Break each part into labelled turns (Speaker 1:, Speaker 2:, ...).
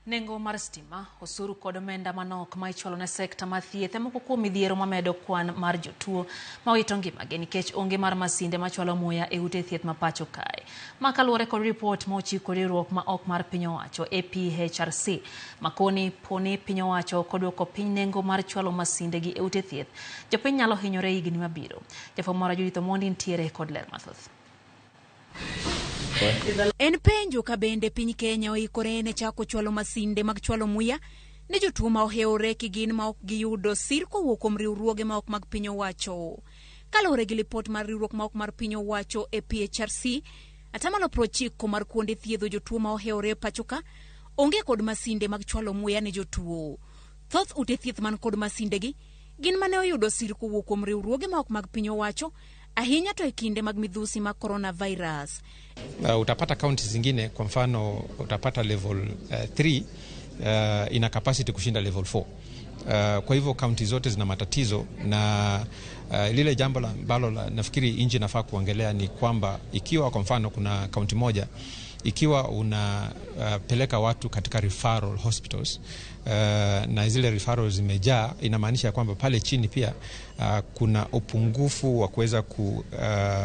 Speaker 1: Nengo mar stima, osuru kod omenda manok ma ichwalo ne sekta ma thieth moko kuom midhiero mamedo kwan mar jotuo ma wito ngimagi nikech onge mar masinde machwalo muya e ute thieth ma pacho kae. Ma kaluwore kod ripot ma ochiko riwruok ma ok mar piny owacho APHRC makoni poni piny owacho kodwoko piny nengo mar chwalo masinde gi e ute thieth, jopiny nyalo hinyore higni mabiro. Jafwambo mara Judith Omondi ntiere kod ler mathoth.
Speaker 2: En penjo ka bende piny Kenya oikore ne chako chwalo masinde mag chwalo muya ne jotuo ma ohewore kigin ma ok giyudo sir kowuok kuom riwruoge ma ok mag piny owacho. Kaluwore gi lipot mar riwruok ma ok mar piny owacho APHRC, 90% mar kuonde thiedho jotuo ma ohewore pacho ka onge kod masinde mag chwalo muya ne jotuo. Thoth ute thieth man kod masinde gi gin mane oyudo sir kowuok kuom riwruoge ma ok mag piny owacho, ahinya to e kinde mag midhusi mag coronavirus.
Speaker 3: Utapata county zingine, kwa mfano utapata level 3 ina capacity kushinda level 4. Kwa hivyo county zote zina matatizo na lile jambo ambalo nafikiri inji nafaa kuongelea ni kwamba ikiwa kwa mfano kuna county moja ikiwa unapeleka watu katika referral hospitals na zile referrals zimejaa, inamaanisha kwamba pale chini pia kuna upungufu wa kuweza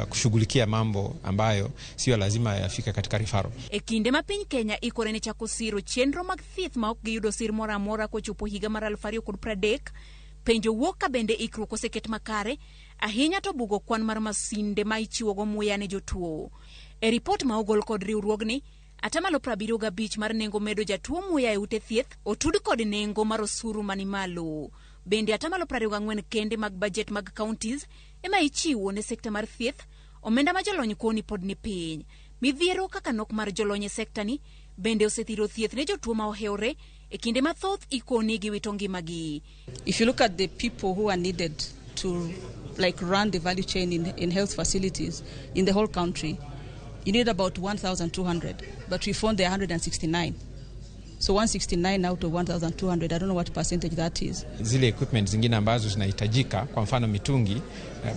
Speaker 3: kushughulikia mambo ambayo sio lazima yafika katika referral.
Speaker 2: E kinde ma piny Kenya ikore ne chako siro chenro mag thieth ma ok giyudo sir moro amora kochopo higa mar 2030, penjo wuok ka bende ikruok oseket makare ahinya to bugo kwan mar masinde ma ichiwogo muya ne jotuo. E ripot ma ogol kod riwruogni, 75% mar nengo medo jatuo muya e ute thieth otud kod nengo mar osuru mani malo. Bende 24 kende mag budget mag counties ema ichiwo ne sekta mar thieth, omenda ma jolony koni pod ni piny. Midhiero kaka nok mar jolony e sekta ni bende osethiro thieth ne jotuo ma ohewore e kinde mathoth ikoni gi wito ngimagi.
Speaker 4: If you look at the people who are needed to run the value chain in health facilities in the whole country, you need about 1,200, but we found there 169. So 169 out of 1,200, I don't know what percentage that is.
Speaker 3: Zile equipment zingine ambazo zinahitajika, kwa mfano mitungi,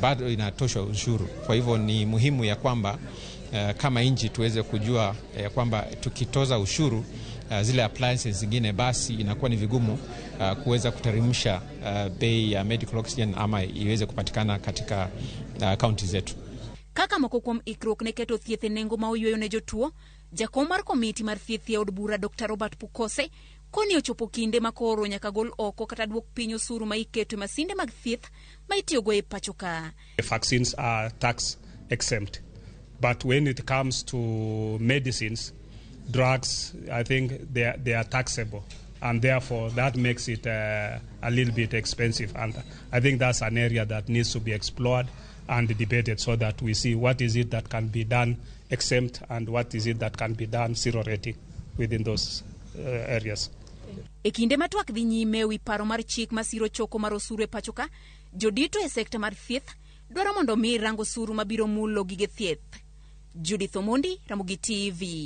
Speaker 3: bado inatosha ushuru. Kwa hivyo ni muhimu ya kwamba kama nchi tuweze kujua kwamba tukitoza ushuru zile appliances zingine, basi inakuwa ni vigumu kuweza kuteremsha bei ya medical oxygen ama iweze kupatikana katika county zetu.
Speaker 2: Kaka moko kuom ikruok ne keto thieth e nengo ma oyueyo ne jotuo, jakom mar komiti mar thieth e od bura Dr. Robert Pukose koni ochopo kinde ma koro nyaka gol oko kata duok piny osuru ma iketo e masinde mag thieth ma itiyogo e pacho ka.
Speaker 5: Vaccines are tax exempt, but when it comes to medicines, drugs, I think they are taxable, and therefore that makes it a little bit expensive, and I think that's an area that needs to be explored and debated so that we see what is it that can be done exempt and what is it that can be done zero rating within those areas.
Speaker 2: E kinde ma twak dhi nyime wi paro mar chik masiro choko mar osuru e pacho ka, jodito e sekta mar thieth dwaro mondo mi rango osuru mabiro mulo gige thieth. Judith Omondi, Ramogi TV.